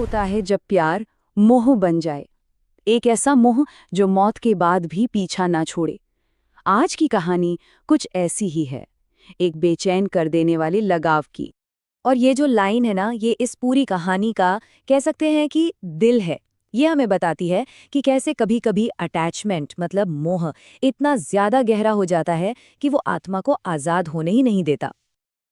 होता है जब प्यार मोह बन जाए, एक ऐसा मोह जो मौत के बाद भी पीछा ना छोड़े। आज की कहानी कुछ ऐसी ही है, एक बेचैन कर देने वाले लगाव की। और ये जो लाइन है ना, ये इस पूरी कहानी का कह सकते हैं कि दिल है। ये हमें बताती है कि कैसे कभी कभी अटैचमेंट मतलब मोह इतना ज्यादा गहरा हो जाता है कि वो आत्मा को आजाद होने ही नहीं देता।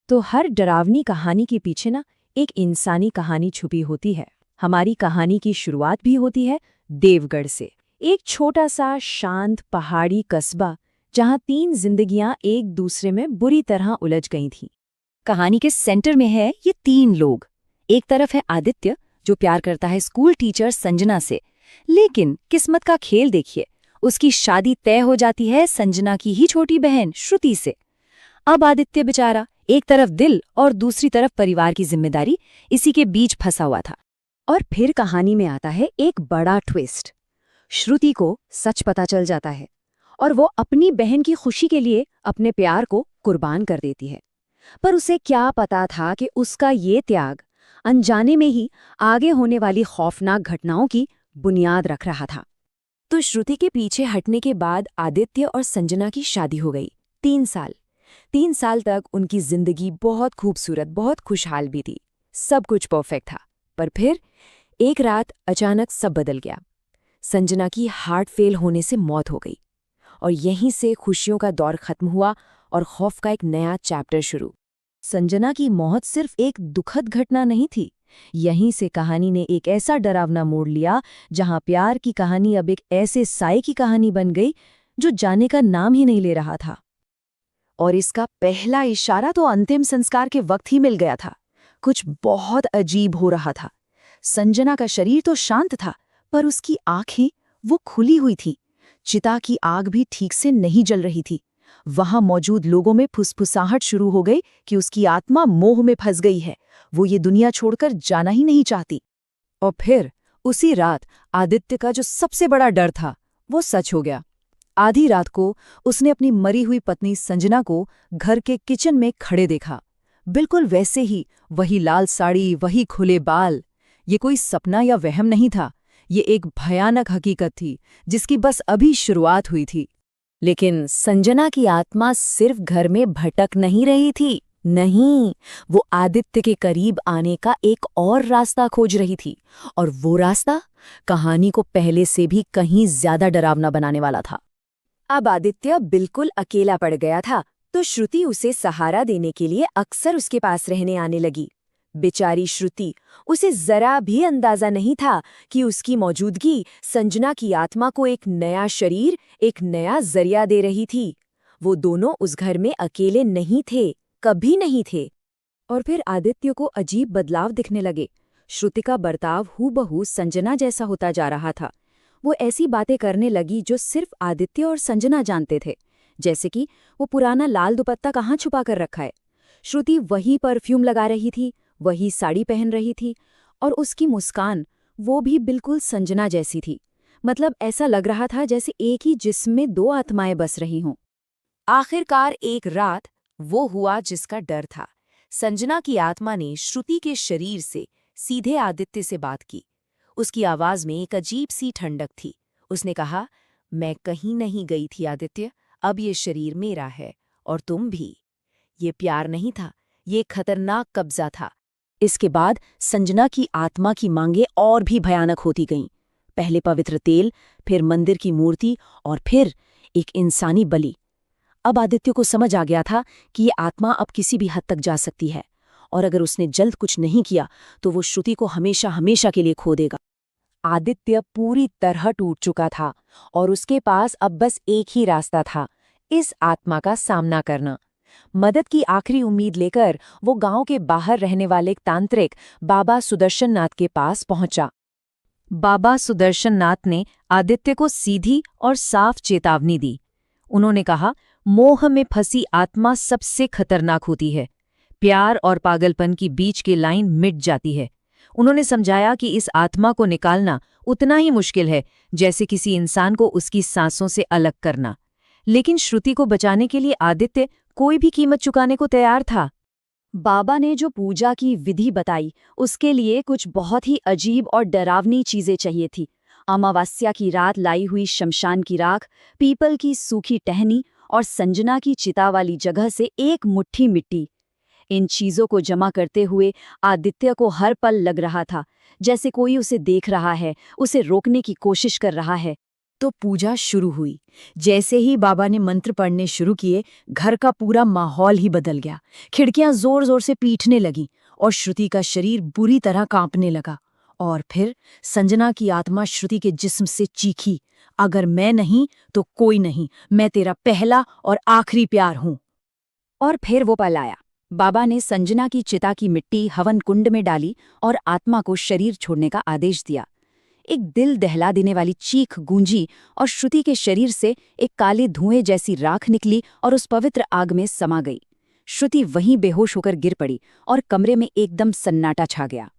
तो हर डरावनी कहानी के पीछे ना एक इंसानी कहानी छुपी होती है। हमारी कहानी की शुरुआत भी होती है देवगढ़ से, एक छोटा सा शांत पहाड़ी कस्बा जहां 3 जिंदगियां एक दूसरे में बुरी तरह उलझ गई थीं। कहानी के सेंटर में है ये 3 लोग। एक तरफ है आदित्य, जो प्यार करता है स्कूल टीचर संजना से, लेकिन किस्मत का खेल देखिए, उसकी शादी तय हो जाती है संजना की ही छोटी बहन श्रुति से। अब आदित्य बेचारा एक तरफ दिल और दूसरी तरफ परिवार की जिम्मेदारी, इसी के बीच फंसा हुआ था। और फिर कहानी में आता है एक बड़ा ट्विस्ट। श्रुति को सच पता चल जाता है और वो अपनी बहन की खुशी के लिए अपने प्यार को कुर्बान कर देती है। पर उसे क्या पता था कि उसका ये त्याग अनजाने में ही आगे होने वाली खौफनाक घटनाओं की बुनियाद रख रहा था। तो श्रुति के पीछे हटने के बाद आदित्य और संजना की शादी हो गई। 3 साल तक उनकी जिंदगी बहुत खूबसूरत, बहुत खुशहाल भी थी। सब कुछ परफेक्ट था। पर फिर एक रात अचानक सब बदल गया। संजना की हार्ट फेल होने से मौत हो गई और यहीं से खुशियों का दौर खत्म हुआ और खौफ का एक नया चैप्टर शुरू। संजना की मौत सिर्फ एक दुखद घटना नहीं थी, यहीं से कहानी ने एक ऐसा डरावना मोड़ लिया जहां प्यार की कहानी अब एक ऐसे साए की कहानी बन गई जो जाने का नाम ही नहीं ले रहा था। और इसका पहला इशारा तो अंतिम संस्कार के वक्त ही मिल गया था। कुछ बहुत अजीब हो रहा था। संजना का शरीर तो शांत था, पर उसकी आंखें वो खुली हुई थी। चिता की आग भी ठीक से नहीं जल रही थी। वहां मौजूद लोगों में फुसफुसाहट शुरू हो गई कि उसकी आत्मा मोह में फंस गई है, वो ये दुनिया छोड़कर जाना ही नहीं चाहती। और फिर उसी रात आदित्य का जो सबसे बड़ा डर था वो सच हो गया। आधी रात को उसने अपनी मरी हुई पत्नी संजना को घर के किचन में खड़े देखा। बिल्कुल वैसे ही, वही लाल साड़ी, वही खुले बाल। ये कोई सपना या वहम नहीं था, ये एक भयानक हकीकत थी जिसकी बस अभी शुरुआत हुई थी। लेकिन संजना की आत्मा सिर्फ घर में भटक नहीं रही थी, नहीं, वो आदित्य के करीब आने का एक और रास्ता खोज रही थी। और वो रास्ता कहानी को पहले से भी कहीं ज्यादा डरावना बनाने वाला था। अब आदित्य बिल्कुल अकेला पड़ गया था, तो श्रुति उसे सहारा देने के लिए अक्सर उसके पास रहने आने लगी। बेचारी श्रुति, उसे जरा भी अंदाजा नहीं था कि उसकी मौजूदगी संजना की आत्मा को एक नया शरीर, एक नया जरिया दे रही थी। वो दोनों उस घर में अकेले नहीं थे, कभी नहीं थे। और फिर आदित्य को अजीब बदलाव दिखने लगे। श्रुति का बर्ताव हूबहू संजना जैसा होता जा रहा था। वो ऐसी बातें करने लगी जो सिर्फ आदित्य और संजना जानते थे, जैसे कि वो पुराना लाल दुपट्टा कहाँ छुपा कर रखा है। श्रुति वही परफ्यूम लगा रही थी, वही साड़ी पहन रही थी, और उसकी मुस्कान वो भी बिल्कुल संजना जैसी थी। मतलब ऐसा लग रहा था जैसे एक ही जिस्म में 2 आत्माएं बस रही हों। आखिरकार एक रात वो हुआ जिसका डर था। संजना की आत्मा ने श्रुति के शरीर से सीधे आदित्य से बात की। उसकी आवाज में एक अजीब सी ठंडक थी। उसने कहा, मैं कहीं नहीं गई थी आदित्य, अब ये शरीर मेरा है और तुम भी। ये प्यार नहीं था, ये खतरनाक कब्जा था। इसके बाद संजना की आत्मा की मांगें और भी भयानक होती गईं। पहले पवित्र तेल, फिर मंदिर की मूर्ति और फिर एक इंसानी बलि। अब आदित्य को समझ आ गया था कि ये आत्मा अब किसी भी हद तक जा सकती है, और अगर उसने जल्द कुछ नहीं किया तो वो श्रुति को हमेशा हमेशा के लिए खो देगा। आदित्य पूरी तरह टूट चुका था और उसके पास अब बस एक ही रास्ता था, इस आत्मा का सामना करना। मदद की आखिरी उम्मीद लेकर वो गांव के बाहर रहने वाले एक तांत्रिक बाबा सुदर्शन नाथ के पास पहुंचा। बाबा सुदर्शन नाथ ने आदित्य को सीधी और साफ चेतावनी दी। उन्होंने कहा, मोह में फंसी आत्मा सबसे खतरनाक होती है। प्यार और पागलपन की बीच की लाइन मिट जाती है। उन्होंने समझाया कि इस आत्मा को निकालना उतना ही मुश्किल है जैसे किसी इंसान को उसकी सांसों से अलग करना। लेकिन श्रुति को बचाने के लिए आदित्य कोई भी कीमत चुकाने को तैयार था। बाबा ने जो पूजा की विधि बताई, उसके लिए कुछ बहुत ही अजीब और डरावनी चीजें चाहिए थी। अमावस्या की रात लाई हुई शमशान की राख, पीपल की सूखी टहनी और संजना की चिता वाली जगह से एक मुट्ठी मिट्टी। इन चीजों को जमा करते हुए आदित्य को हर पल लग रहा था जैसे कोई उसे देख रहा है, उसे रोकने की कोशिश कर रहा है। तो पूजा शुरू हुई। जैसे ही बाबा ने मंत्र पढ़ने शुरू किए, घर का पूरा माहौल ही बदल गया। खिड़कियां जोर जोर से पीटने लगीं और श्रुति का शरीर बुरी तरह कांपने लगा। और फिर संजना की आत्मा श्रुति के जिस्म से चीखी, अगर मैं नहीं तो कोई नहीं, मैं तेरा पहला और आखिरी प्यार हूं। और फिर वो पल आया। बाबा ने संजना की चिता की मिट्टी हवन कुंड में डाली और आत्मा को शरीर छोड़ने का आदेश दिया। एक दिल दहला देने वाली चीख गूंजी और श्रुति के शरीर से एक काले धुएं जैसी राख निकली और उस पवित्र आग में समा गई। श्रुति वहीं बेहोश होकर गिर पड़ी और कमरे में एकदम सन्नाटा छा गया।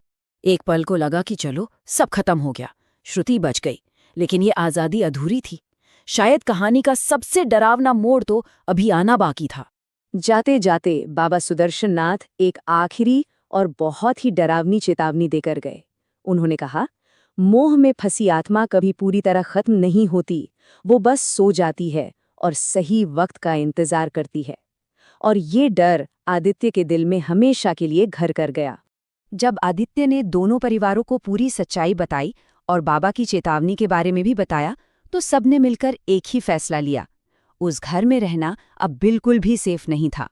एक पल को लगा कि चलो सब खत्म हो गया, श्रुति बच गई। लेकिन ये आज़ादी अधूरी थी। शायद कहानी का सबसे डरावना मोड़ तो अभी आना बाकी था। जाते जाते बाबा सुदर्शन नाथ एक आखिरी और बहुत ही डरावनी चेतावनी देकर गए। उन्होंने कहा, मोह में फंसी आत्मा कभी पूरी तरह खत्म नहीं होती, वो बस सो जाती है और सही वक्त का इंतजार करती है। और ये डर आदित्य के दिल में हमेशा के लिए घर कर गया। जब आदित्य ने दोनों परिवारों को पूरी सच्चाई बताई और बाबा की चेतावनी के बारे में भी बताया, तो सबने मिलकर एक ही फैसला लिया। उस घर में रहना अब बिल्कुल भी सेफ नहीं था।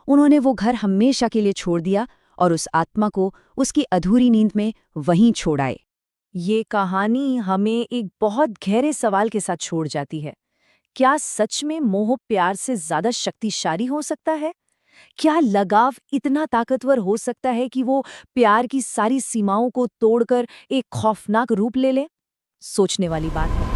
उन्होंने वो घर हमेशा के लिए छोड़ दिया और उस आत्मा को उसकी अधूरी नींद में वहीं छोड़ आए। ये कहानी हमें एक बहुत गहरे सवाल के साथ छोड़ जाती है। क्या सच में मोह प्यार से ज्यादा शक्तिशाली हो सकता है? क्या लगाव इतना ताकतवर हो सकता है कि वो प्यार की सारी सीमाओं को तोड़कर एक खौफनाक रूप ले ले? सोचने वाली बात है।